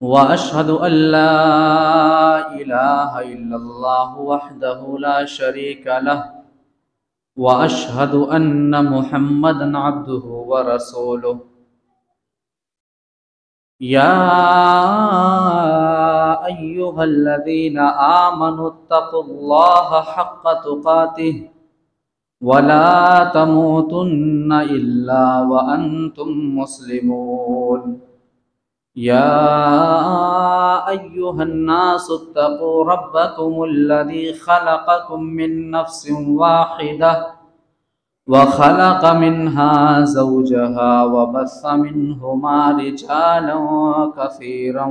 وأشهد أن لا إله إلا الله وحده لا شريك له وأشهد أن محمدا عبده ورسوله يا أيها الذين آمنوا اتقوا الله حق تقاته ولا تموتن إلا وأنتم مسلمون يا أيها الناس اتقوا ربكم الذي خلقكم من نفس واحدة وخلق منها زوجها وبث منهما رجالا كثيرا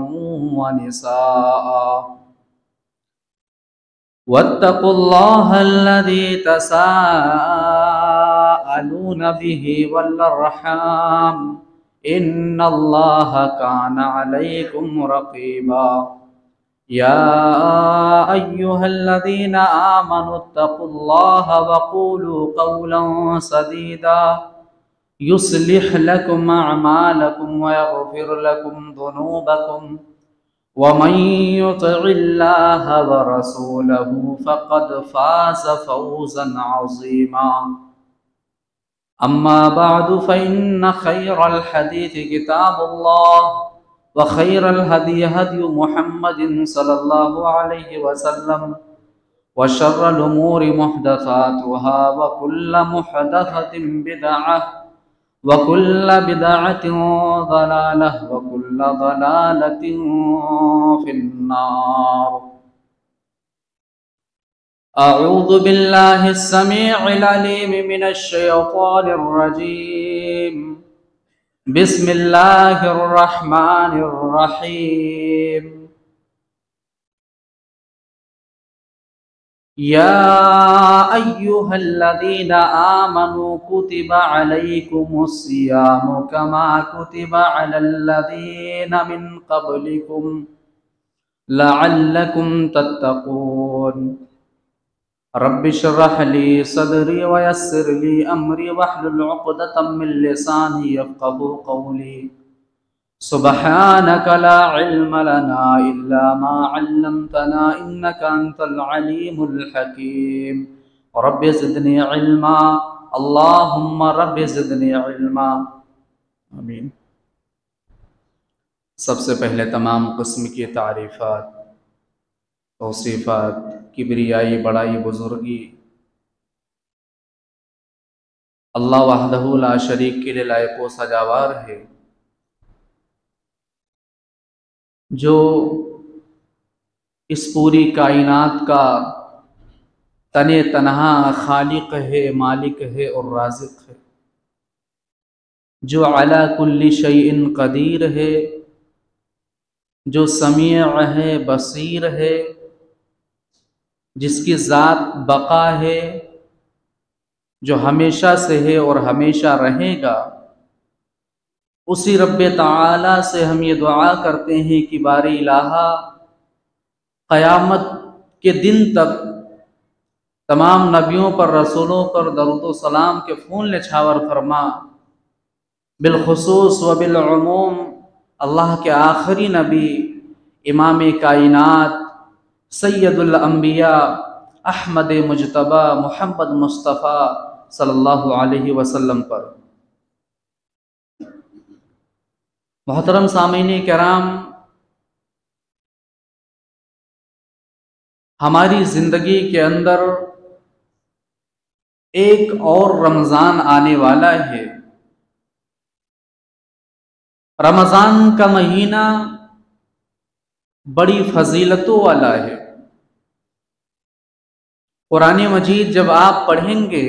ونساء واتقوا الله الذي تساءلون به والأرحام إن الله كان عليكم رقيبا يا أيها الذين آمنوا اتقوا الله وقولوا قولا سديدا يصلح لكم أعمالكم ويغفر لكم ذنوبكم ومن يطع الله ورسوله فقد فاز فوزا عظيما أما بعد فإن خير الحديث كتاب الله وخير الهدي هدي محمد صلى الله عليه وسلم وشر الأمور محدثاتها وكل محدثة بدعة وكل بدعة ضلالة وكل ضلالة في النار أعوذ بالله السميع العليم من الشيطان الرجيم بسم الله الرحمن الرحيم يا أيها الذين آمنوا كتب عليكم الصيام كما كتب على الذين من قبلكم لعلكم تتقون رب اشرح لي صدري ويسر لي أمري واحلل عقدة من لساني يفقهوا قولي سبحانك لا علم لنا إلا ما علمتنا إنك أنت العليم الحكيم رب زدني علما اللهم رب زدني علما آمین۔ سب سے پہلے تمام قسم کی تعریفات توصیفات کبریائی بڑائی بزرگی اللہ وحدہ لا شریک کے لیے لائق و سجاوار ہے، جو اس پوری کائنات کا تنے تنہا خالق ہے، مالک ہے اور رازق ہے، جو علی کل شیء قدیر ہے، جو سمیع ہے، بصیر ہے، جس کی ذات بقا ہے، جو ہمیشہ سے ہے اور ہمیشہ رہے گا۔ اسی رب تعالی سے ہم یہ دعا کرتے ہیں کہ باری الہ قیامت کے دن تک تمام نبیوں پر، رسولوں پر درود و سلام کے پھول نچھاور فرما، بالخصوص و بالعموم اللہ کے آخری نبی امام کائنات سید الانبیاء احمد مجتبی محمد مصطفیٰ صلی اللہ علیہ وسلم پر۔ محترم سامعین کرام، ہماری زندگی کے اندر ایک اور رمضان آنے والا ہے۔ رمضان کا مہینہ بڑی فضیلتوں والا ہے۔ قرآن مجید جب آپ پڑھیں گے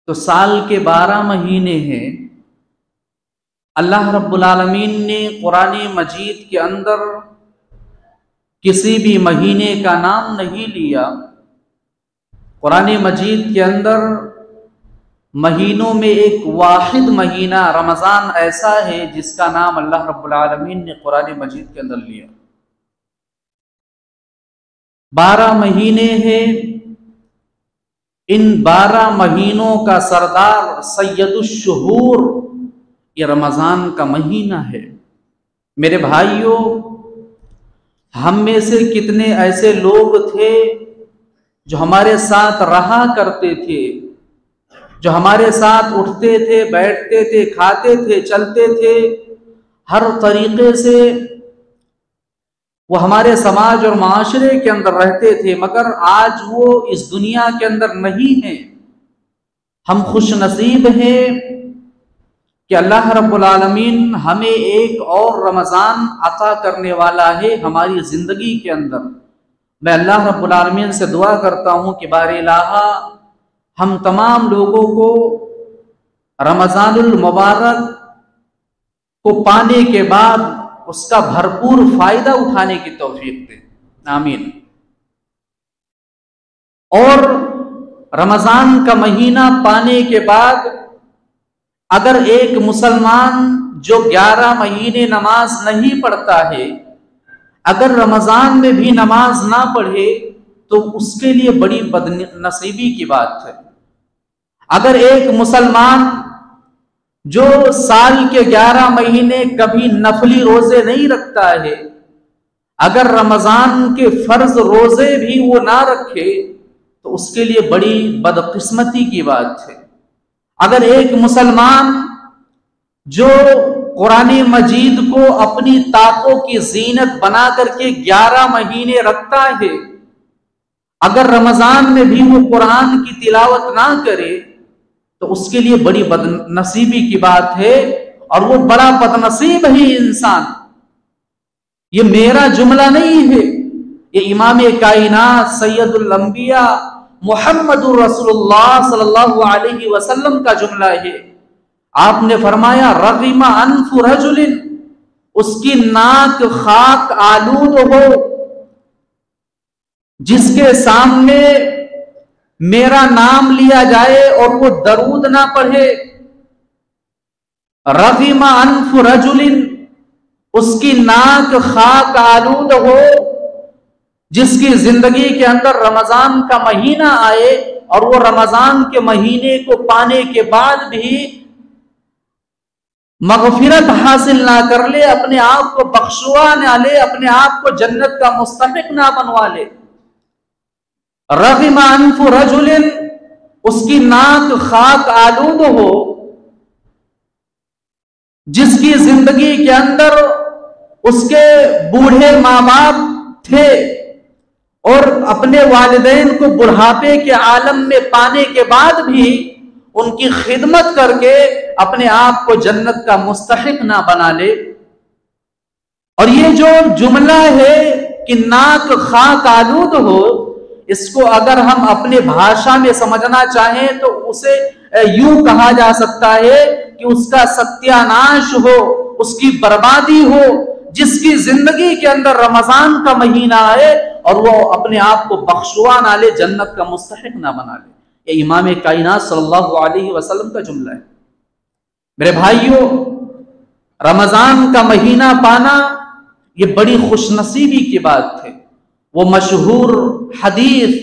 تو سال کے 12 مہینے ہیں، اللہ رب العالمین نے قرآن مجید کے اندر کسی بھی مہینے کا نام نہیں لیا۔ قرآن مجید کے اندر مہینوں میں ایک واحد مہینہ رمضان ایسا ہے جس کا نام اللہ رب العالمین نے قرآن مجید کے اندر لیا۔ 12 مہینے ہیں، ان 12 مہینوں کا سردار سید الشہور یہ رمضان کا مہینہ ہے۔ میرے بھائیوں، ہم میں سے کتنے ایسے لوگ تھے جو ہمارے ساتھ رہا کرتے تھے، جو ہمارے ساتھ اٹھتے تھے، بیٹھتے تھے، کھاتے تھے، چلتے تھے، ہر طریقے سے وہ ہمارے سماج اور معاشرے کے اندر رہتے تھے، مگر آج وہ اس دنیا کے اندر نہیں ہیں۔ ہم خوش نصیب ہیں کہ اللہ رب العالمین ہمیں ایک اور رمضان عطا کرنے والا ہے ہماری زندگی کے اندر۔ میں اللہ رب العالمین سے دعا کرتا ہوں کہ بار الہ ہم تمام لوگوں کو رمضان المبارک کو پانے کے بعد اس کا بھرپور فائدہ اٹھانے کی توفیق دے، آمین۔ اور رمضان کا مہینہ پانے کے بعد اگر ایک مسلمان جو 11 مہینے نماز نہیں پڑھتا ہے، اگر رمضان میں بھی نماز نہ پڑھے تو اس کے لیے بڑی بد نصیبی کی بات ہے۔ اگر ایک مسلمان جو سال کے 11 مہینے کبھی نفلی روزے نہیں رکھتا ہے، اگر رمضان کے فرض روزے بھی وہ نہ رکھے تو اس کے لیے بڑی بدقسمتی کی بات ہے۔ اگر ایک مسلمان جو قرآن مجید کو اپنی طاقوں کی زینت بنا کر کے 11 مہینے رکھتا ہے، اگر رمضان میں بھی وہ قرآن کی تلاوت نہ کرے تو اس کے لیے بڑی بد نصیبی کی بات ہے، اور وہ بڑا بد نصیب ہی انسان۔ یہ میرا جملہ نہیں ہے، یہ امام کائنات سید الانبیاء محمد رسول اللہ صلی اللہ علیہ وسلم کا جملہ ہے۔ آپ نے فرمایا رغم انف رجل، اس کی ناک خاک آلود ہو جس کے سامنے میرا نام لیا جائے اور وہ درود نہ پڑھے۔ رغم انف رجل، اس کی ناک خاک آلود ہو جس کی زندگی کے اندر رمضان کا مہینہ آئے اور وہ رمضان کے مہینے کو پانے کے بعد بھی مغفرت حاصل نہ کر لے، اپنے آپ کو بخشوا نہ لے، اپنے آپ کو جنت کا مستحق نہ بنوا لے۔ رغم انف رجل، اس کی ناک خاک آلود ہو جس کی زندگی کے اندر اس کے بوڑھے ماں باپ تھے اور اپنے والدین کو بڑھاپے کے عالم میں پانے کے بعد بھی ان کی خدمت کر کے اپنے آپ کو جنت کا مستحق نہ بنا لے۔ اور یہ جو جملہ ہے کہ ناک خاک آلود ہو، اس کو اگر ہم اپنے بھاشا میں سمجھنا چاہیں تو اسے یوں کہا جا سکتا ہے کہ اس کا ستیاناش ہو، اس کی بربادی ہو، جس کی زندگی کے اندر رمضان کا مہینہ آئے اور وہ اپنے آپ کو بخشوا نہ لے، جنت کا مستحق نہ بنا لے۔ یہ امام کائنات صلی اللہ علیہ وسلم کا جملہ ہے۔ میرے بھائیوں، رمضان کا مہینہ پانا یہ بڑی خوش نصیبی کی بات ہے۔ وہ مشہور حدیث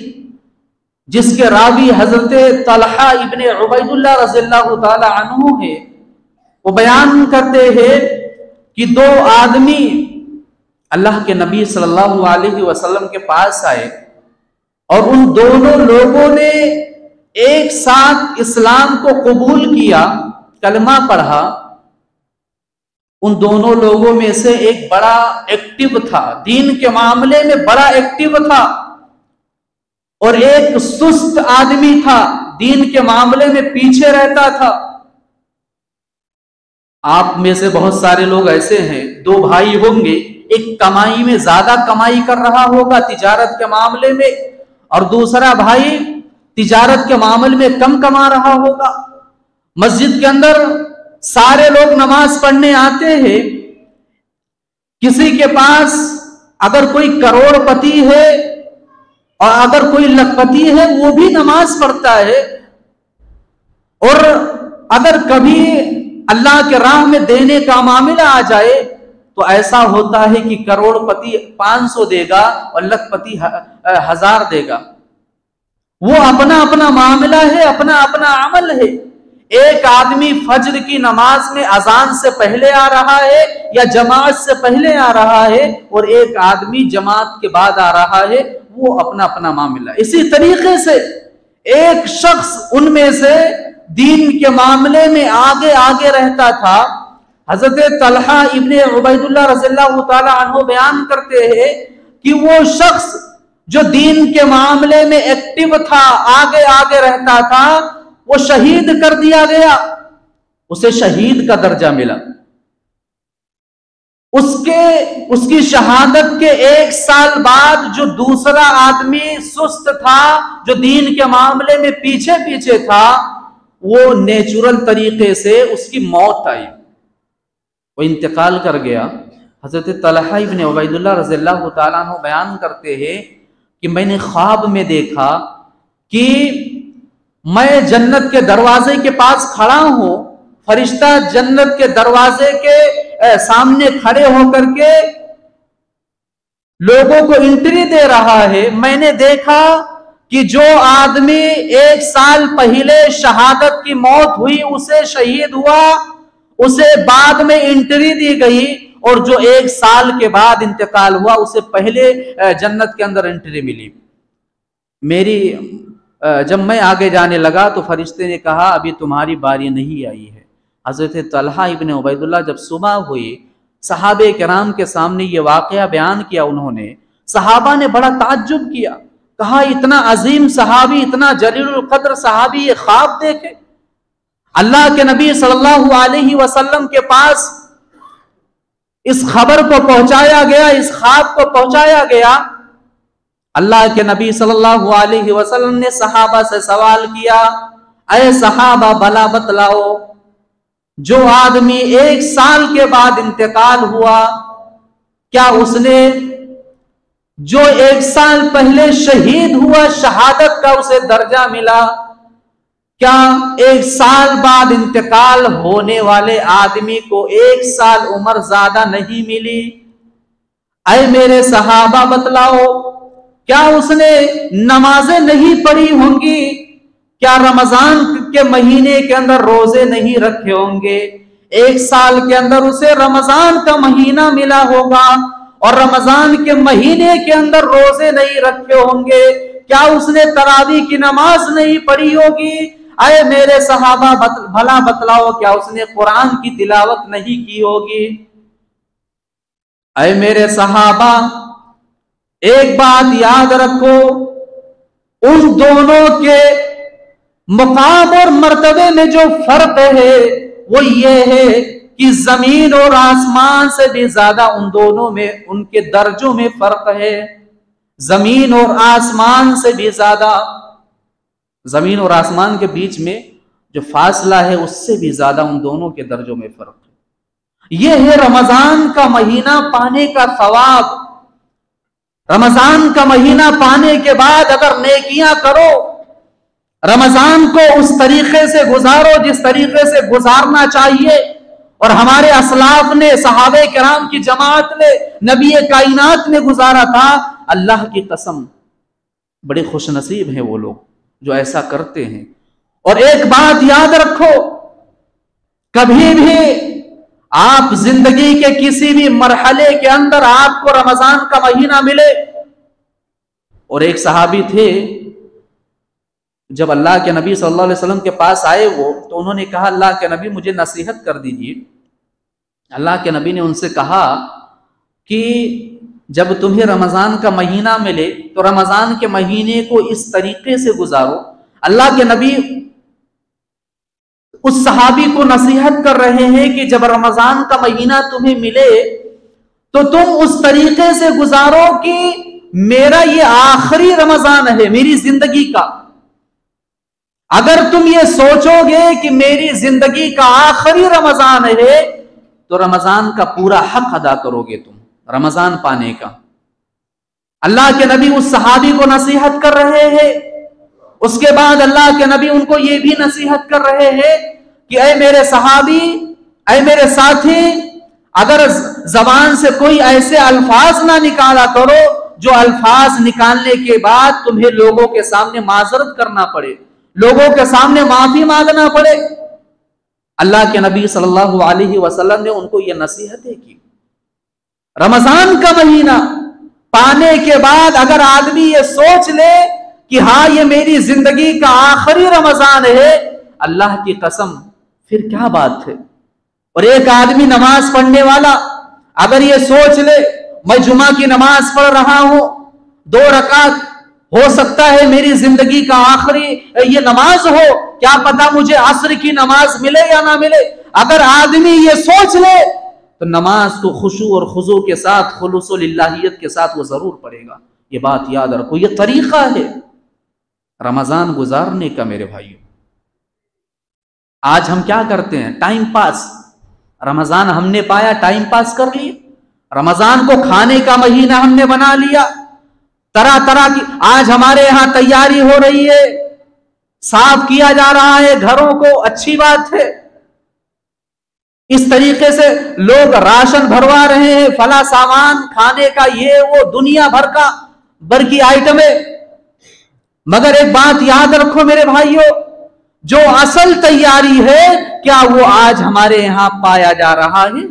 جس کے راوی حضرت طلحہ ابن عبید اللہ رضی اللہ تعالی عنہ ہے، وہ بیان کرتے ہیں کہ 2 آدمی اللہ کے نبی صلی اللہ علیہ وسلم کے پاس آئے اور ان دونوں لوگوں نے ایک ساتھ اسلام کو قبول کیا، کلمہ پڑھا۔ ان دونوں لوگوں میں سے ایک بڑا ایکٹیو تھا، دین کے معاملے میں بڑا ایکٹیو تھا، اور ایک سست آدمی تھا، دین کے معاملے میں پیچھے رہتا تھا۔ آپ میں سے بہت سارے لوگ ایسے ہیں، 2 بھائی ہوں گے، ایک کمائی میں زیادہ کمائی کر رہا ہوگا تجارت کے معاملے میں، اور دوسرا بھائی تجارت کے معاملے میں کم کما رہا ہوگا۔ مسجد کے اندر سارے لوگ نماز پڑھنے آتے ہیں، کسی کے پاس اگر کوئی کروڑ پتی ہے اور اگر کوئی لکھ پتی ہے وہ بھی نماز پڑھتا ہے، اور اگر کبھی اللہ کے راہ میں دینے کا معاملہ آ جائے تو ایسا ہوتا ہے کہ کروڑ پتی 500 دے گا اور لکھ پتی 1000 دے گا۔ وہ اپنا اپنا معاملہ ہے، اپنا اپنا عمل ہے۔ ایک آدمی فجر کی نماز میں اذان سے پہلے آ رہا ہے یا جماعت سے پہلے آ رہا ہے، اور ایک آدمی جماعت کے بعد آ رہا ہے، وہ اپنا اپنا معاملہ۔ اسی طریقے سے ایک شخص ان میں سے دین کے معاملے میں آگے آگے رہتا تھا۔ حضرت طلحہ ابن عبید اللہ رضی اللہ تعالی عنہ بیان کرتے ہیں کہ وہ شخص جو دین کے معاملے میں ایکٹیو تھا، آگے آگے رہتا تھا، وہ شہید کر دیا گیا، اسے شہید کا درجہ ملا۔ اس کی شہادت کے 1 سال بعد جو دوسرا آدمی سست تھا، جو دین کے معاملے میں پیچھے پیچھے تھا، وہ نیچرل طریقے سے اس کی موت آئی، وہ انتقال کر گیا۔ حضرت طلحہ ابن عبید اللہ رضی اللہ تعالیٰ عنہ بیان کرتے ہیں کہ میں نے خواب میں دیکھا کہ میں جنت کے دروازے کے پاس کھڑا ہوں، فرشتہ جنت کے دروازے کے سامنے کھڑے ہو کر کے لوگوں کو انٹری دے رہا ہے۔ میں نے دیکھا کہ جو آدمی 1 سال پہلے شہادت کی موت ہوئی، اسے شہید ہوا، اسے بعد میں انٹری دی گئی، اور جو 1 سال کے بعد انتقال ہوا، اسے پہلے جنت کے اندر انٹری ملی۔ جب میں آگے جانے لگا تو فرشتے نے کہا ابھی تمہاری باری نہیں آئی ہے۔ حضرت طلحہ ابن عبید اللہ جب صبح ہوئی، صحابہ کرام کے سامنے یہ واقعہ بیان کیا انہوں نے، صحابہ نے بڑا تعجب کیا، کہا اتنا عظیم صحابی، اتنا جلیل القدر صحابی یہ خواب دیکھے؟ اللہ کے نبی صلی اللہ علیہ وسلم کے پاس اس خبر کو پہنچایا گیا، اس خواب کو پہنچایا گیا۔ اللہ کے نبی صلی اللہ علیہ وسلم نے صحابہ سے سوال کیا، اے صحابہ بلا بتلاؤ، جو آدمی 1 سال کے بعد انتقال ہوا، کیا اس نے جو 1 سال پہلے شہید ہوا، شہادت کا اسے درجہ ملا؟ کیا 1 سال بعد انتقال ہونے والے آدمی کو 1 سال عمر زیادہ نہیں ملی؟ اے میرے صحابہ بتلاؤ، کیا اس نے نمازیں نہیں پڑھی ہوں گی؟ کیا رمضان کے مہینے کے اندر روزے نہیں رکھے ہوں گے؟ 1 سال کے اندر اسے رمضان کا مہینہ ملا ہوگا، اور رمضان کے مہینے کے اندر روزے نہیں رکھے ہوں گے۔ کیا اس نے تراویح کی نماز نہیں پڑھی ہوگی؟ اے میرے صحابہ بھلا بتلاؤ، کیا اس نے قرآن کی تلاوت نہیں کی ہوگی؟ اے میرے صحابہ، ایک بات یاد رکھو، ان دونوں کے مقام اور مرتبے میں جو فرق ہے وہ یہ ہے کہ زمین اور آسمان سے بھی زیادہ ان دونوں میں، ان کے درجوں میں فرق ہے۔ زمین اور آسمان سے بھی زیادہ، زمین اور آسمان کے بیچ میں جو فاصلہ ہے اس سے بھی زیادہ ان دونوں کے درجوں میں فرق ہے۔ یہ ہے رمضان کا مہینہ پانے کا ثواب۔ رمضان کا مہینہ پانے کے بعد اگر نیکیاں کرو، رمضان کو اس طریقے سے گزارو جس طریقے سے گزارنا چاہیے، اور ہمارے اسلاف نے، صحابہ کرام کی جماعت نے، نبی کائنات نے گزارا تھا، اللہ کی قسم بڑے خوش نصیب ہیں وہ لوگ جو ایسا کرتے ہیں۔ اور ایک بات یاد رکھو، کبھی بھی آپ زندگی کے کسی بھی مرحلے کے اندر آپ کو رمضان کا مہینہ ملے، اور ایک صحابی تھے جب اللہ کے نبی صلی اللہ علیہ وسلم کے پاس آئے وہ، تو انہوں نے کہا اللہ کے نبی مجھے نصیحت کر دیجیے۔ اللہ کے نبی نے ان سے کہا کہ جب تمہیں رمضان کا مہینہ ملے تو رمضان کے مہینے کو اس طریقے سے گزارو۔ اللہ کے نبی اس صحابی کو نصیحت کر رہے ہیں کہ جب رمضان کا مہینہ تمہیں ملے تو تم اس طریقے سے گزارو کہ میرا یہ آخری رمضان ہے میری زندگی کا۔ اگر تم یہ سوچو گے کہ میری زندگی کا آخری رمضان ہے تو رمضان کا پورا حق ادا کرو گے تم رمضان پانے کا۔ اللہ کے نبی اس صحابی کو نصیحت کر رہے ہیں۔ اس کے بعد اللہ کے نبی ان کو یہ بھی نصیحت کر رہے ہیں کہ اے میرے صحابی، اے میرے ساتھی، اگر زبان سے کوئی ایسے الفاظ نہ نکالا کرو جو الفاظ نکالنے کے بعد تمہیں لوگوں کے سامنے معذرت کرنا پڑے، لوگوں کے سامنے معافی مانگنا پڑے۔ اللہ کے نبی صلی اللہ علیہ وسلم نے ان کو یہ نصیحتیں کی۔ رمضان کا مہینہ پانے کے بعد اگر آدمی یہ سوچ لے کہ ہاں یہ میری زندگی کا آخری رمضان ہے، اللہ کی قسم پھر کیا بات ہے۔ اور ایک آدمی نماز پڑھنے والا اگر یہ سوچ لے میں جمعہ کی نماز پڑھ رہا ہوں 2 رکعت، ہو سکتا ہے میری زندگی کا آخری یہ نماز ہو، کیا پتا مجھے عصر کی نماز ملے یا نہ ملے، اگر آدمی یہ سوچ لے تو نماز کو خشوع اور خضوع کے ساتھ، خلوص و للہیت کے ساتھ وہ ضرور پڑھے گا۔ یہ بات یاد رکھو، یہ طریقہ ہے رمضان گزارنے کا میرے بھائیوں۔ آج ہم کیا کرتے ہیں؟ Time pass. رمضان ہم نے پایا، ٹائم پاس کر لیے۔ رمضان کو کھانے کا مہینہ ہم نے بنا لیا، طرح طرح کی آج ہمارے یہاں تیاری ہو رہی ہے، صاف کیا جا رہا ہے گھروں کو، اچھی بات ہے۔ اس طریقے سے لوگ راشن بھروا رہے ہیں، فلاں سامان کھانے کا، یہ وہ دنیا بھر کی آئٹمیں۔ مگر ایک بات یاد رکھو میرے بھائیوں، جو اصل تیاری ہے کیا وہ آج ہمارے یہاں پایا جا رہا ہے؟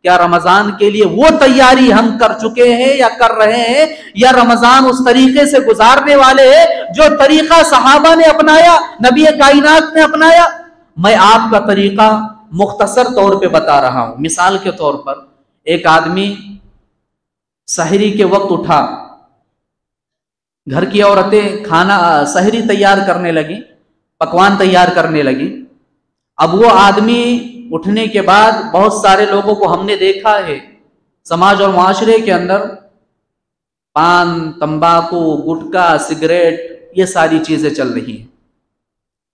کیا رمضان کے لیے وہ تیاری ہم کر چکے ہیں یا کر رہے ہیں، یا رمضان اس طریقے سے گزارنے والے ہیں جو طریقہ صحابہ نے اپنایا، نبی کائنات نے اپنایا؟ میں آپ کا طریقہ مختصر طور پہ بتا رہا ہوں۔ مثال کے طور پر ایک آدمی سحری کے وقت اٹھا، گھر کی عورتیں سحری تیار کرنے لگی، پکوان تیار کرنے لگی۔ اب وہ آدمی اٹھنے کے بعد بہت سارے لوگوں کو ہم نے دیکھا ہے سماج اور معاشرے کے اندر، پان، تمباکو، گٹکا، سگریٹ، یہ ساری چیزیں چل رہی ہیں۔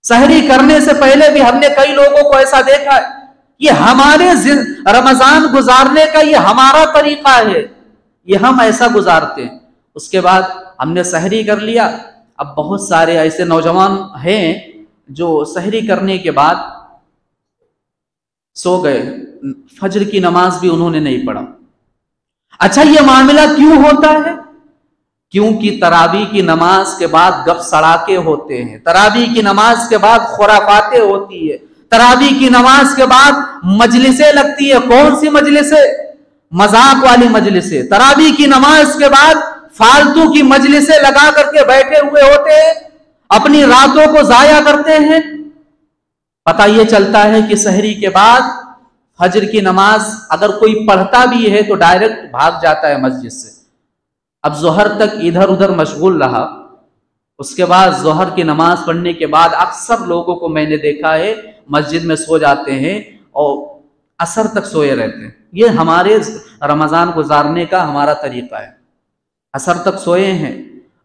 سحری کرنے سے پہلے بھی ہم نے کئی لوگوں کو ایسا دیکھا ہے، یہ ہمارے رمضان گزارنے کا یہ ہمارا طریقہ ہے، یہ ہم ایسا گزارتے ہیں۔ اس کے بعد ہم نے سحری کر لیا۔ اب بہت سارے ایسے نوجوان ہیں جو سحری کرنے کے بعد سو گئے، فجر کی نماز بھی انہوں نے نہیں پڑھا۔ اچھا، یہ معاملہ کیوں ہوتا ہے؟ کیونکہ تراویح کی نماز کے بعد گپ سڑاکے ہوتے ہیں، تراویح کی نماز کے بعد خرافاتیں ہوتی ہے، تراویح کی نماز کے بعد مجلسیں لگتی ہے۔ کون سی مجلسیں؟ مذاق والی مجلسیں۔ تراویح کی نماز کے بعد فالتو کی مجلسیں لگا کر کے بیٹھے ہوئے ہوتے ہیں، اپنی راتوں کو ضائع کرتے ہیں۔ پتہ یہ چلتا ہے کہ سحری کے بعد فجر کی نماز اگر کوئی پڑھتا بھی ہے تو ڈائریکٹ بھاگ جاتا ہے مسجد سے۔ اب ظہر تک ادھر ادھر مشغول رہا، اس کے بعد ظہر کی نماز پڑھنے کے بعد اکثر لوگوں کو میں نے دیکھا ہے مسجد میں سو جاتے ہیں اور عصر تک سوئے رہتے ہیں۔ یہ ہمارے رمضان گزارنے کا ہمارا طریقہ ہے، عصر تک سوئے ہیں۔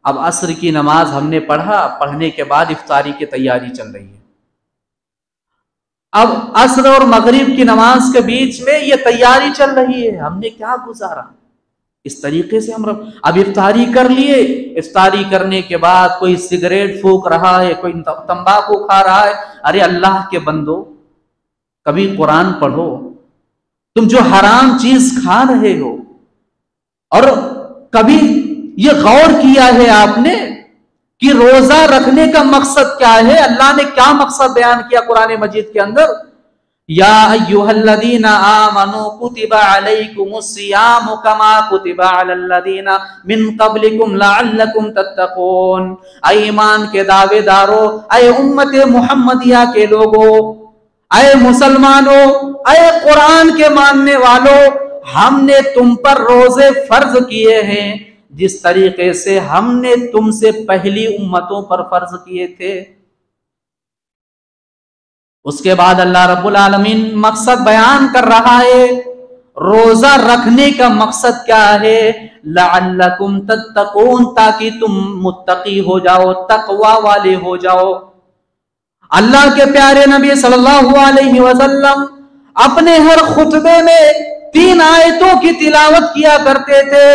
اب عصر کی نماز ہم نے پڑھنے کے بعد افطاری کی تیاری چل رہی ہے۔ اب عصر اور مغرب کی نماز کے بیچ میں یہ تیاری چل رہی ہے، ہم نے کیا گزارا؟ اس طریقے سے ہم اب افطاری کر لیے، افطاری کرنے کے بعد کوئی سگریٹ پھونک رہا ہے، کوئی تمباکو کھا رہا ہے۔ ارے اللہ کے بندو، کبھی قرآن پڑھو، تم جو حرام چیز کھا رہے ہو، اور کبھی یہ غور کیا ہے آپ نے کہ روزہ رکھنے کا مقصد کیا ہے؟ اللہ نے کیا مقصد بیان کیا قرآن مجید کے اندر؟ یا ایھا الذین آمنوا کتب علیکم الصیام کما کتب علی الذین من قبلکم لعلکم تتقون۔ اے ایمان کے دعوے دارو، اے امت محمدیہ کے لوگوں، اے مسلمانوں، اے قرآن کے ماننے والوں، ہم نے تم پر روزے فرض کیے ہیں جس طریقے سے ہم نے تم سے پہلی امتوں پر فرض کیے تھے۔ اس کے بعد اللہ رب العالمین مقصد بیان کر رہا ہے، روزہ رکھنے کا مقصد کیا ہے؟ لعلکم تتقون، تاکہ تم متقی ہو جاؤ، تقوی والے ہو جاؤ۔ اللہ کے پیارے نبی صلی اللہ علیہ وسلم اپنے ہر خطبے میں 3 آیتوں کی تلاوت کیا کرتے تھے۔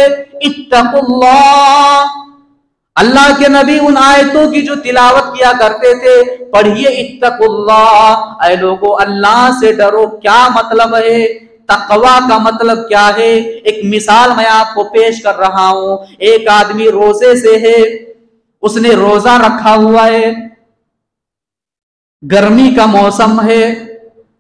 اتقوا اللہ، اللہ کے نبی ان آیتوں کی جو تلاوت کیا کرتے تھے، پڑھیے اتقوا اللہ، اے لوگو اللہ سے ڈرو۔ کیا مطلب ہے؟ تقوی کا مطلب کیا ہے؟ ایک مثال میں آپ کو پیش کر رہا ہوں۔ ایک آدمی روزے سے ہے، اس نے روزہ رکھا ہوا ہے، گرمی کا موسم ہے،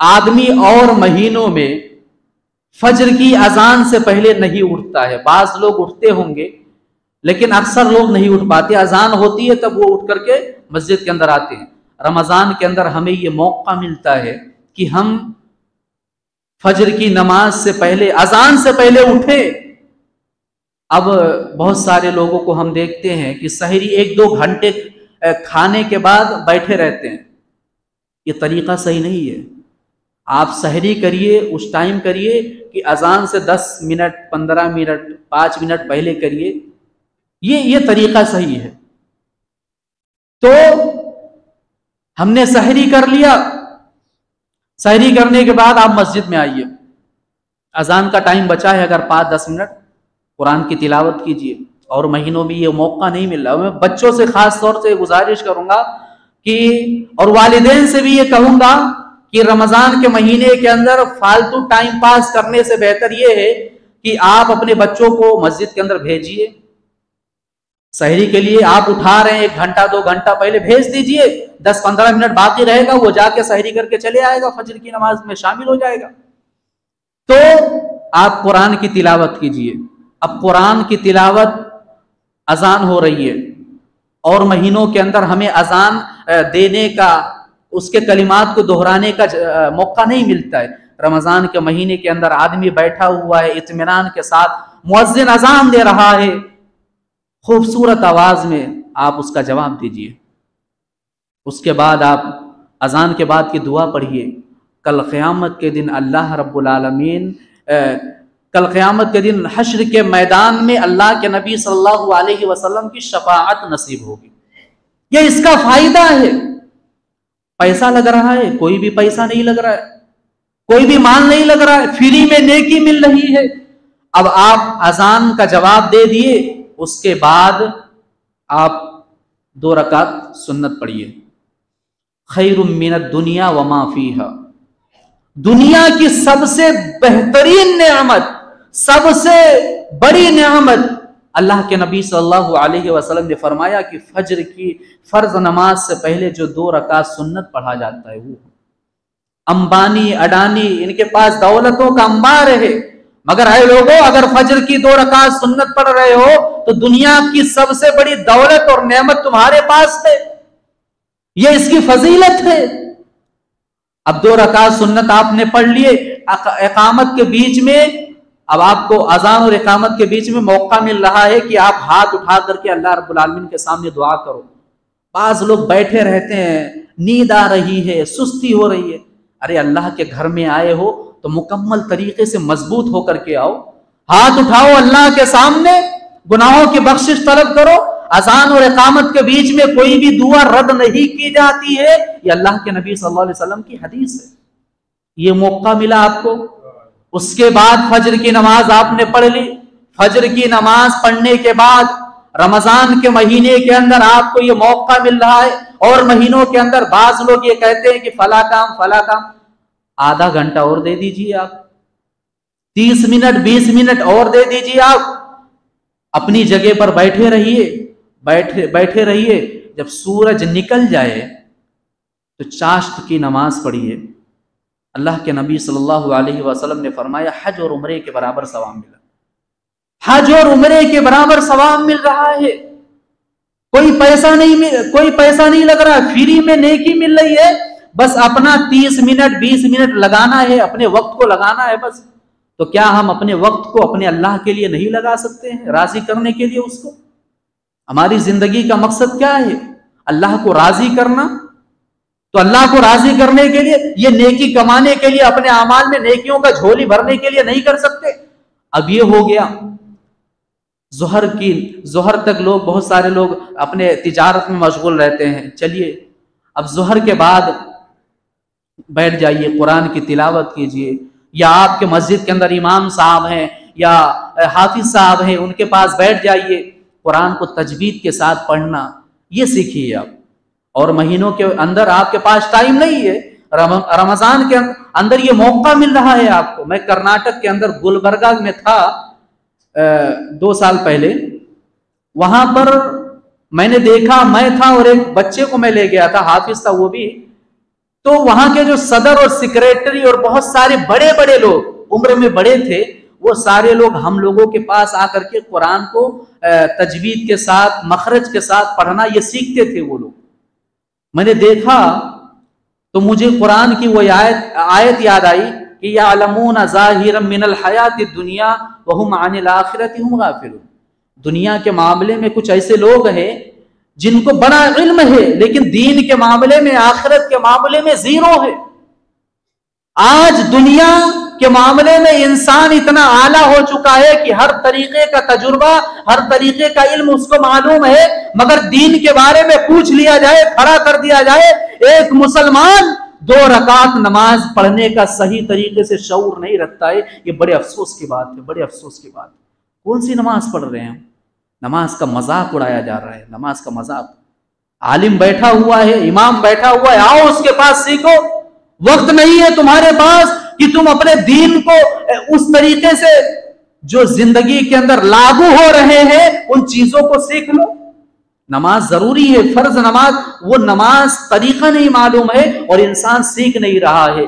آدمی اور مہینوں میں فجر کی اذان سے پہلے نہیں اٹھتا ہے. بعض لوگ اٹھتے ہوں گے لیکن اکثر لوگ نہیں اٹھ پاتے. اذان ہوتی ہے تب وہ اٹھ کر کے مسجد کے اندر آتے ہیں. رمضان کے اندر ہمیں یہ موقع ملتا ہے کہ ہم فجر کی نماز سے پہلے، اذان سے پہلے اٹھے. اب بہت سارے لوگوں کو ہم دیکھتے ہیں کہ سحری 1-2 گھنٹے کھانے کے بعد بیٹھے رہتے ہیں. یہ طریقہ صحیح نہیں ہے. آپ سحری کریے، اس ٹائم کریے کہ اذان سے 10 منٹ 15 منٹ 5 منٹ پہلے کریے. یہ طریقہ صحیح ہے. تو ہم نے سحری کر لیا. سحری کرنے کے بعد آپ مسجد میں آئیے. اذان کا ٹائم بچا ہے اگر 5-10 منٹ قرآن کی تلاوت کیجیے. اور مہینوں میں یہ موقع نہیں مل رہا. میں بچوں سے خاص طور سے گزارش کروں گا کہ، اور والدین سے بھی یہ کہوں گا کہ رمضان کے مہینے کے اندر فالتو ٹائم پاس کرنے سے بہتر یہ ہے کہ آپ اپنے بچوں کو مسجد کے اندر بھیجیے. سحری کے لیے آپ اٹھا رہے ہیں 1 گھنٹہ 2 گھنٹہ پہلے بھیج دیجئے. 10-15 منٹ باقی رہے گا، وہ جا کے سحری کر کے چلے آئے گا، فجر کی نماز میں شامل ہو جائے گا. تو آپ قرآن کی تلاوت کیجئے. اب قرآن کی تلاوت، اذان ہو رہی ہے اور مہینوں کے اندر ہمیں اذان دینے کا، اس کے کلمات کو دہرانے کا موقع نہیں ملتا ہے. رمضان کے مہینے کے اندر آدمی بیٹھا ہوا ہے اطمینان کے ساتھ، مؤذن اذان دے رہا ہے، خوبصورت آواز میں آپ اس کا جواب دیجئے. اس کے بعد آپ اذان کے بعد کی دعا پڑھیے. کل قیامت کے دن اللہ رب العالمین، کل قیامت کے دن حشر کے میدان میں اللہ کے نبی صلی اللہ علیہ وسلم کی شفاعت نصیب ہوگی. یہ اس کا فائدہ ہے. پیسہ لگ رہا ہے؟ کوئی بھی پیسہ نہیں لگ رہا ہے، کوئی بھی مال نہیں لگ رہا ہے، فری میں نیکی مل رہی ہے. اب آپ اذان کا جواب دے دیے، اس کے بعد آپ 2 رکعت سنت پڑھیے. خیر من الدنیا وما فیہا، دنیا کی سب سے بہترین نعمت، سب سے بڑی نعمت، اللہ کے نبی صلی اللہ علیہ وسلم نے فرمایا کہ فجر کی فرض نماز سے پہلے جو 2 رکعت سنت پڑھا جاتا ہے، وہ امبانی اڈانی ان کے پاس دولتوں کا انبار ہے، مگر اے لوگوں اگر فجر کی 2 رکعت سنت پڑھ رہے ہو تو دنیا کی سب سے بڑی دولت اور نعمت تمہارے پاس ہے. یہ اس کی فضیلت ہے. اب 2 رکعت سنت آپ نے پڑھ لیے. اقامت کے بیچ میں، اب آپ کو اذان اور اقامت کے بیچ میں موقع مل رہا ہے کہ آپ ہاتھ اٹھا کر کے اللہ رب العالمین کے سامنے دعا کرو. بعض لوگ بیٹھے رہتے ہیں، نیند آ رہی ہے، سستی ہو رہی ہے. ارے اللہ کے گھر میں آئے ہو تو مکمل طریقے سے مضبوط ہو کر کے آؤ. ہاتھ اٹھاؤ اللہ کے سامنے، گناہوں کی بخشش طلب کرو. اذان اور اقامت کے بیچ میں کوئی بھی دعا رد نہیں کی جاتی ہے. یہ اللہ کے نبی صلی اللہ علیہ وسلم کی حدیث ہے. یہ موقع ملا آپ کو. اس کے بعد فجر کی نماز آپ نے پڑھ لی. فجر کی نماز پڑھنے کے بعد رمضان کے مہینے کے اندر آپ کو یہ موقع مل رہا ہے. اور مہینوں کے اندر بعض لوگ یہ کہتے ہیں کہ فلاں کام آدھا گھنٹہ اور دے دیجئے، آپ 30 منٹ 20 منٹ اور دے دیجئے. آپ اپنی جگہ پر بیٹھے رہیے. جب سورج نکل جائے تو چاشت کی نماز پڑھیے. اللہ کے نبی صلی اللہ علیہ وسلم نے فرمایا حج اور عمرے کے برابر ثواب ملا. حج اور عمرے کے برابر ثواب مل رہا ہے. کوئی پیسہ نہیں لگ رہا، فری میں نیکی مل رہی ہے. بس اپنا 30 منٹ 20 منٹ لگانا ہے، اپنے وقت کو لگانا ہے بس. تو کیا ہم اپنے وقت کو اپنے اللہ کے لیے نہیں لگا سکتے ہیں، راضی کرنے کے لیے اس کو؟ ہماری زندگی کا مقصد کیا ہے؟ اللہ کو راضی کرنا. تو اللہ کو راضی کرنے کے لیے، یہ نیکی کمانے کے لیے، اپنے اعمال میں نیکیوں کا جھولی بھرنے کے لیے نہیں کر سکتے. اب یہ ہو گیا ظہر تک لوگ، بہت سارے لوگ اپنے تجارت میں مشغول رہتے ہیں. چلیے اب ظہر کے بعد بیٹھ جائیے، قرآن کی تلاوت کیجیے. یا آپ کے مسجد کے اندر امام صاحب ہیں یا حافظ صاحب ہیں، ان کے پاس بیٹھ جائیے. قرآن کو تجوید کے ساتھ پڑھنا یہ سیکھیے آپ. اور مہینوں کے اندر آپ کے پاس ٹائم نہیں ہے، رمضان کے اندر یہ موقع مل رہا ہے آپ کو. میں کرناٹک کے اندر گلبرگہ میں تھا 2 سال پہلے. وہاں پر میں نے دیکھا، میں تھا اور ایک بچے کو میں لے گیا تھا، حافظ تھا وہ بھی. تو وہاں کے جو صدر اور سیکریٹری اور بہت سارے بڑے بڑے لوگ عمر میں بڑے تھے، وہ سارے لوگ ہم لوگوں کے پاس آ کر کے قرآن کو تجوید کے ساتھ مخرج کے ساتھ پڑھنا یہ سیکھتے تھے وہ لوگ۔ میں نے دیکھا تو مجھے قرآن کی وہ آیت یاد آئی کہ یعلمون ظاہرا من الحیات الدنیا وہم عن الآخرۃ ہم غافلون۔ دنیا کے معاملے میں کچھ ایسے لوگ ہیں جن کو بڑا علم ہے لیکن دین کے معاملے میں، آخرت کے معاملے میں زیرو ہے۔ آج دنیا کے معاملے میں انسان اتنا اعلیٰ ہو چکا ہے کہ ہر طریقے کا تجربہ، ہر طریقے کا علم اس کو معلوم ہے، مگر دین کے بارے میں پوچھ لیا جائے، کھڑا کر دیا جائے، ایک مسلمان 2 رکعت نماز پڑھنے کا صحیح طریقے سے شعور نہیں رکھتا ہے۔ یہ بڑے افسوس کی بات ہے، بڑے افسوس کی بات ہے۔ کون سی نماز پڑھ رہے ہیں؟ نماز کا مذاق اڑایا جا رہا ہے، نماز کا مذاق۔ عالم بیٹھا ہوا ہے، امام بیٹھا ہوا ہے، آؤ اس کے پاس سیکھو۔ وقت نہیں ہے تمہارے پاس کہ تم اپنے دین کو اس طریقے سے جو زندگی کے اندر لاگو ہو رہے ہیں ان چیزوں کو سیکھ لو۔ نماز ضروری ہے، فرض نماز، وہ نماز طریقہ نہیں معلوم ہے اور انسان سیکھ نہیں رہا ہے۔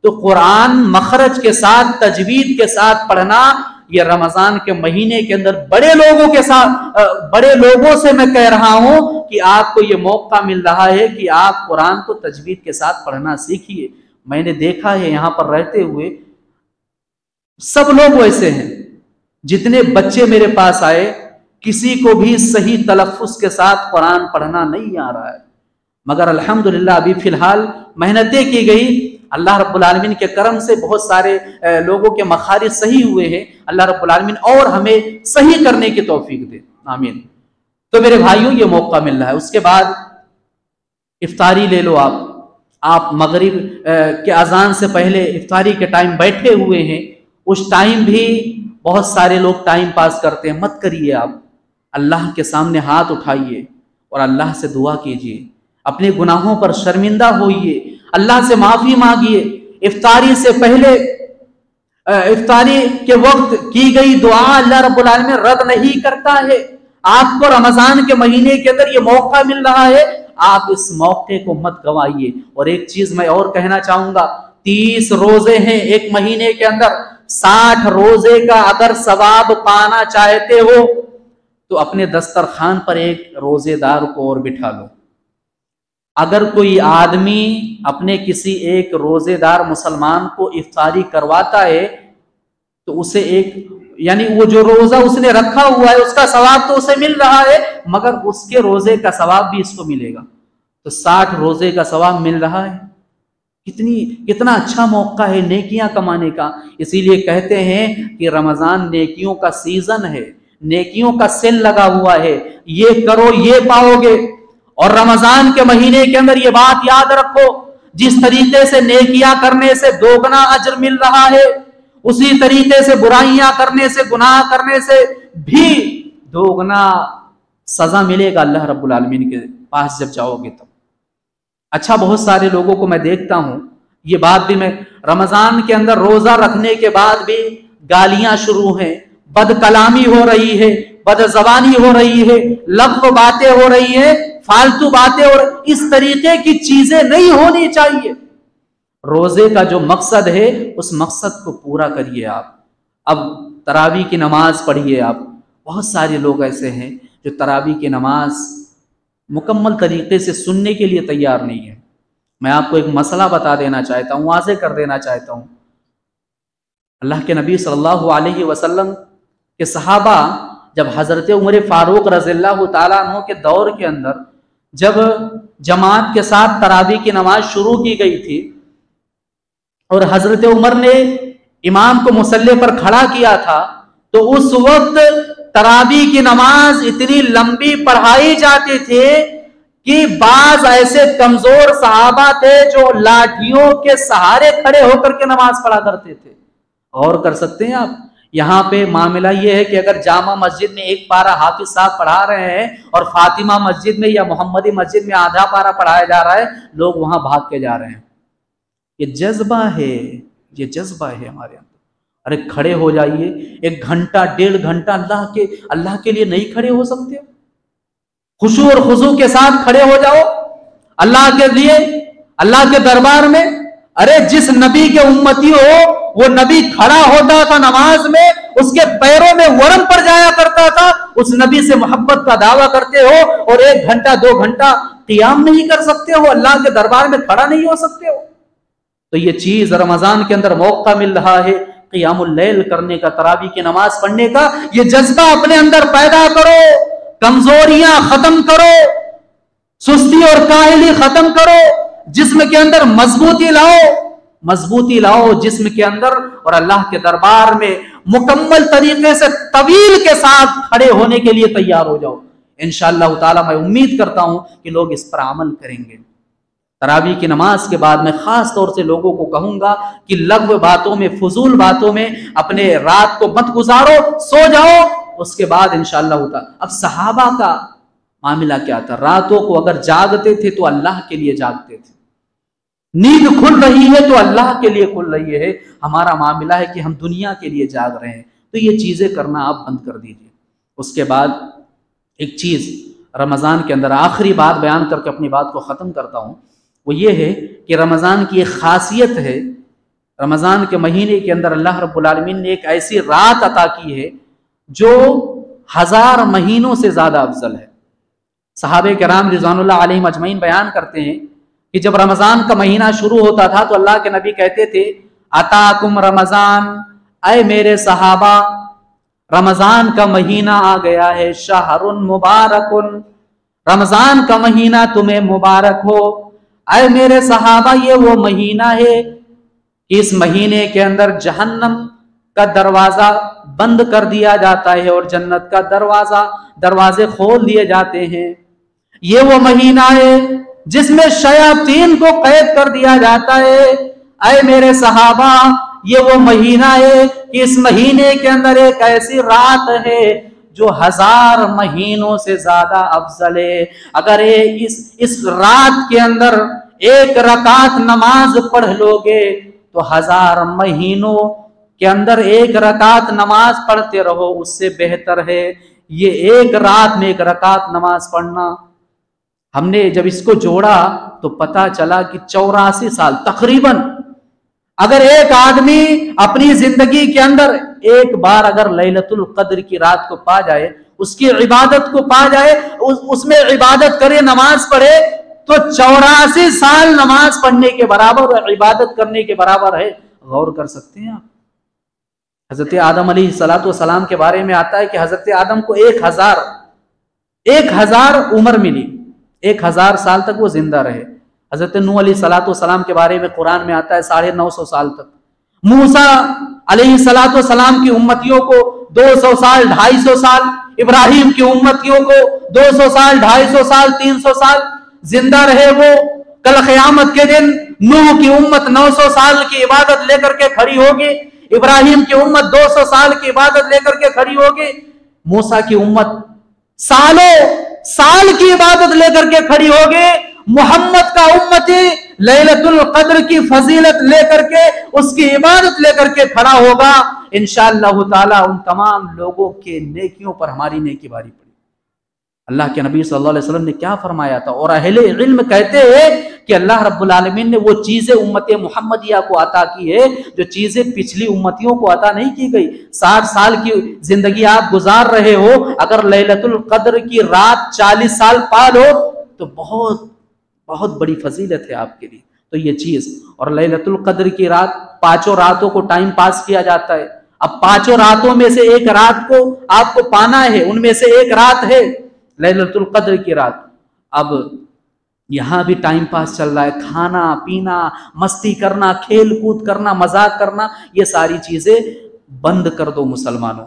تو قرآن مخرج کے ساتھ، تجوید کے ساتھ پڑھنا، یہ رمضان کے مہینے کے اندر بڑے لوگوں کے ساتھ، بڑے لوگوں سے میں کہہ رہا ہوں کہ آپ کو یہ موقع مل رہا ہے کہ آپ قرآن کو تجوید کے ساتھ پڑھنا سیکھیے۔ میں نے دیکھا ہے یہاں پر رہتے ہوئے سب لوگ ویسے ہیں، جتنے بچے میرے پاس آئے کسی کو بھی صحیح تلفظ کے ساتھ قرآن پڑھنا نہیں آ رہا ہے، مگر الحمدللہ ابھی فی الحال محنتیں کی گئی، اللہ رب العالمین کے کرم سے بہت سارے لوگوں کے مخارج صحیح ہوئے ہیں۔ اللہ رب العالمین اور ہمیں صحیح کرنے کی توفیق دے، آمین۔ تو میرے بھائیوں یہ موقع مل رہا ہے۔ اس کے بعد افطاری لے لو، آپ مغرب کے اذان سے پہلے افطاری کے ٹائم بیٹھے ہوئے ہیں، اس ٹائم بھی بہت سارے لوگ ٹائم پاس کرتے ہیں، مت کریے۔ آپ اللہ کے سامنے ہاتھ اٹھائیے اور اللہ سے دعا کیجیے، اپنے گناہوں پر شرمندہ ہوئیے، اللہ سے معافی مانگیے۔ افطاری سے پہلے، افطاری کے وقت کی گئی دعا اللہ رب العالمین رد نہیں کرتا ہے۔ آپ کو رمضان کے مہینے کے اندر یہ موقع مل رہا ہے، آپ اس موقع کو مت گوائیے۔ اور ایک چیز میں اور کہنا چاہوں گا، 30 روزے ہیں ایک مہینے کے اندر، 60 روزے کا اگر ثواب پانا چاہتے ہو تو اپنے دسترخوان پر ایک روزے دار کو اور بٹھا لو۔ اگر کوئی آدمی اپنے کسی ایک روزے دار مسلمان کو افطاری کرواتا ہے تو اسے ایک، یعنی وہ جو روزہ اس نے رکھا ہوا ہے اس کا ثواب تو اسے مل رہا ہے، مگر اس کے روزے کا ثواب بھی اس کو ملے گا، تو 60 روزے کا ثواب مل رہا ہے۔ کتنا اچھا موقع ہے نیکیاں کمانے کا۔ اسی لیے کہتے ہیں کہ رمضان نیکیوں کا سیزن ہے، نیکیوں کا سیل لگا ہوا ہے، یہ کرو یہ پاؤ گے۔ اور رمضان کے مہینے کے اندر یہ بات یاد رکھو، جس طریقے سے نیکیاں کرنے سے دوگنا اجر مل رہا ہے، اسی طریقے سے برائیاں کرنے سے، گناہ کرنے سے بھی دوگنا سزا ملے گا اللہ رب العالمین کے پاس جب جاؤ گے تب۔ اچھا، بہت سارے لوگوں کو میں دیکھتا ہوں، یہ بات بھی میں، رمضان کے اندر روزہ رکھنے کے بعد بھی گالیاں شروع ہیں، بد کلامی ہو رہی ہے، بد زبانی ہو رہی ہے، لغو باتیں ہو رہی ہیں، فالتو باتیں، اور اس طریقے کی چیزیں نہیں ہونی چاہیے۔ روزے کا جو مقصد ہے اس مقصد کو پورا کریے آپ۔ اب تراویح کی نماز پڑھیے آپ۔ بہت سارے لوگ ایسے ہیں جو تراویح کی نماز مکمل طریقے سے سننے کے لیے تیار نہیں ہے۔ میں آپ کو ایک مسئلہ بتا دینا چاہتا ہوں، واضح کر دینا چاہتا ہوں۔ اللہ کے نبی صلی اللہ علیہ وسلم کے صحابہ جب حضرت عمر فاروق رضی اللہ تعالیٰ عنہ کے دور کے اندر جب جماعت کے ساتھ تراویح کی نماز شروع کی گئی تھی اور حضرت عمر نے امام کو مصلی پر کھڑا کیا تھا، تو اس وقت تراویح کی نماز اتنی لمبی پڑھائی جاتی تھی کہ بعض ایسے کمزور صحابہ تھے جو لاٹھیوں کے سہارے کھڑے ہو کر کے نماز پڑھا کرتے تھے۔ اور کر سکتے ہیں آپ، یہاں پہ معاملہ یہ ہے کہ اگر جامع مسجد میں ایک پارہ حافظ صاحب پڑھا رہے ہیں اور فاطمہ مسجد میں یا محمدی مسجد میں آدھا پارہ پڑھایا جا رہا ہے، لوگ وہاں بھاگ کے جا رہے ہیں۔ یہ جذبہ ہے، یہ جذبہ ہے ہمارے اندر۔ ارے کھڑے ہو جائیے، 1 گھنٹہ 1.5 گھنٹہ اللہ کے لیے نہیں کھڑے ہو سکتے؟ خشوع اور خضوع کے ساتھ کھڑے ہو جاؤ اللہ کے لیے۔ اللہ کے دربار میں ارے جس نبی کے امتی ہو وہ نبی کھڑا ہوتا تھا نماز میں، اس کے پیروں میں ورم پڑ جایا کرتا تھا، اس نبی سے محبت کا دعویٰ کرتے ہو اور 1 گھنٹہ 2 گھنٹہ قیام نہیں کر سکتے ہو، اللہ کے دربار میں کھڑا نہیں ہو سکتے ہو۔ تو یہ چیز رمضان کے اندر موقع مل رہا ہے قیام اللیل کرنے کا، تراویح کی نماز پڑھنے کا، یہ جذبہ اپنے اندر پیدا کرو، کمزوریاں ختم کرو، سستی اور کاہلی ختم کرو، جسم کے اندر مضبوطی لاؤ جسم کے اندر، اور اللہ کے دربار میں مکمل طریقے سے طویل کے ساتھ کھڑے ہونے کے لیے تیار ہو جاؤ۔ انشاءاللہ تعالی میں امید کرتا ہوں کہ لوگ اس پر عمل کریں گے۔ تراویح کی نماز کے بعد میں خاص طور سے لوگوں کو کہوں گا کہ لغو باتوں میں، فضول باتوں میں اپنے رات کو مت گزارو، سو جاؤ، اس کے بعد انشاءاللہ تعالی۔ اب صحابہ کا معاملہ کیا تھا؟ راتوں کو اگر جاگتے تھے تو اللہ کے لیے جاگتے تھے، نیند کھل رہی ہے تو اللہ کے لیے کھل رہی ہے۔ ہمارا معاملہ ہے کہ ہم دنیا کے لیے جاگ رہے ہیں، تو یہ چیزیں کرنا آپ بند کر دیجئے۔ اس کے بعد ایک چیز رمضان کے اندر آخری بات بیان کر کے اپنی بات کو ختم کرتا ہوں، وہ یہ ہے کہ رمضان کی ایک خاصیت ہے، رمضان کے مہینے کے اندر اللہ رب العالمین نے ایک ایسی رات عطا کی ہے جو 1000 مہینوں سے زیادہ افضل ہے۔ صحابہ کرام رضوان اللہ علیہم اجمعین بیان کرتے ہیں کہ جب رمضان کا مہینہ شروع ہوتا تھا تو اللہ کے نبی کہتے تھے اتاکم رمضان، اے میرے صحابہ رمضان کا مہینہ آ گیا ہے، شہر مبارک، رمضان کا مہینہ تمہیں مبارک ہو۔ اے میرے صحابہ یہ وہ مہینہ ہے کہ اس مہینے کے اندر جہنم کا دروازہ بند کر دیا جاتا ہے اور جنت کا دروازے کھول دیے جاتے ہیں۔ یہ وہ مہینہ ہے جس میں شیاطین کو قید کر دیا جاتا ہے۔ اے میرے صحابہ یہ وہ مہینہ ہے کہ اس مہینے کے اندر ایک ایسی رات ہے جو 1000 مہینوں سے زیادہ افضل ہے۔ اگر اس رات کے اندر 1 رکعت نماز پڑھ لو گے تو 1000 مہینوں کے اندر 1 رکعت نماز پڑھتے رہو، اس سے بہتر ہے یہ 1 رات میں 1 رکعت نماز پڑھنا۔ ہم نے جب اس کو جوڑا تو پتا چلا کہ 84 سال تقریباً، اگر ایک آدمی اپنی زندگی کے اندر ایک بار اگر لیلۃ القدر کی رات کو پا جائے، اس کی عبادت کو پا جائے، اس میں عبادت کرے، نماز پڑھے، تو 84 سال نماز پڑھنے کے برابر اور عبادت کرنے کے برابر ہے۔ غور کر سکتے ہیں آپ؟ حضرت آدم علیہ السلام کے بارے میں آتا ہے کہ حضرت آدم کو 1000 عمر ملی، 1000 سال تک وہ زندہ رہے۔ حضرت نوح علیہ السلام کے بارے میں قرآن میں آتا ہے 950 سال تک۔ موسیٰ علیہ السلام کی امتیوں کو 200 سال، 250 سال، ابراہیم کی امتیوں کو 200 سال، 250 سال، 300 سال زندہ رہے وہ۔ کل قیامت کے دن نوح کی امت 900 سال کی عبادت لے کر کے کھڑی ہوگی، ابراہیم کی امت 200 سال کی عبادت لے کر کے کھڑی ہوگی، موسیٰ کی امت سالوں سال کی عبادت لے کر کے کھڑی ہوگی، محمد کا امتی لیلۃ القدر کی فضیلت لے کر کے، اس کی عبادت لے کر کے کھڑا ہوگا۔ انشاءاللہ تعالی ان تمام لوگوں کے نیکیوں پر ہماری نیکی بھاری پڑی۔ اللہ کے نبی صلی اللہ علیہ وسلم نے کیا فرمایا تھا؟ اور اہل علم کہتے ہیں کہ اللہ رب العالمین نے وہ چیزیں امت محمدیہ کو عطا کی ہے جو چیزیں پچھلی امتیوں کو عطا نہیں کی گئی۔ 60 سال کی زندگی آپ گزار رہے ہو، اگر لیلۃ القدر کی رات 40 سال پا لو تو بہت بڑی فضیلت ہے آپ کے لیے۔ تو یہ چیز، اور لیلۃ القدر کی رات 5 راتوں کو ٹائم پاس کیا جاتا ہے۔ اب 5 راتوں میں سے ایک رات کو آپ کو پانا ہے، ان میں سے ایک رات ہے لیلۃ القدر کی رات۔ اب یہاں بھی ٹائم پاس چل رہا ہے، کھانا پینا، مستی کرنا، کھیل کود کرنا، مذاق کرنا، یہ ساری چیزیں بند کر دو مسلمانوں۔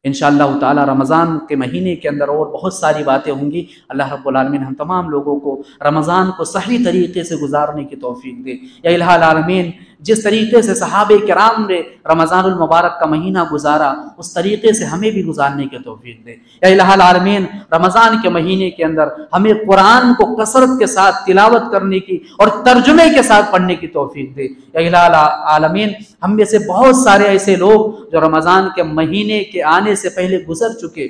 انشاءاللہ تعالی رمضان کے مہینے کے اندر اور بہت ساری باتیں ہوں گی۔ اللہ رب العالمین ہم تمام لوگوں کو رمضان کو صحیح طریقے سے گزارنے کی توفیق دے۔ یا الہ العالمین جس طریقے سے صحابہ کرام نے رمضان المبارک کا مہینہ گزارا، اس طریقے سے ہمیں بھی گزارنے کی توفیق دے۔ یا الہ العالمین رمضان کے مہینے کے اندر ہمیں قرآن کو کثرت کے ساتھ تلاوت کرنے کی اور ترجمے کے ساتھ پڑھنے کی توفیق دے۔ یا الہ العالمین ہم میں سے بہت سارے ایسے لوگ جو رمضان کے مہینے کے آنے سے پہلے گزر چکے،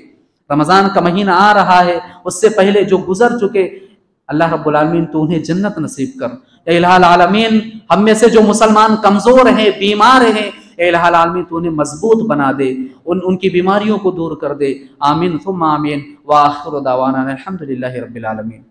رمضان کا مہینہ آ رہا ہے، اس سے پہلے جو گزر چکے، اللہ رب العالمین تو انہیں جنت نصیب کر۔ اے الہ العالمین ہم میں سے جو مسلمان کمزور ہیں، بیمار ہیں، اے الہ العالمین تو انہیں مضبوط بنا دے، ان کی بیماریوں کو دور کر دے۔ آمین ثم آمین، وآخر دعوانا الحمدللہ رب العالمین۔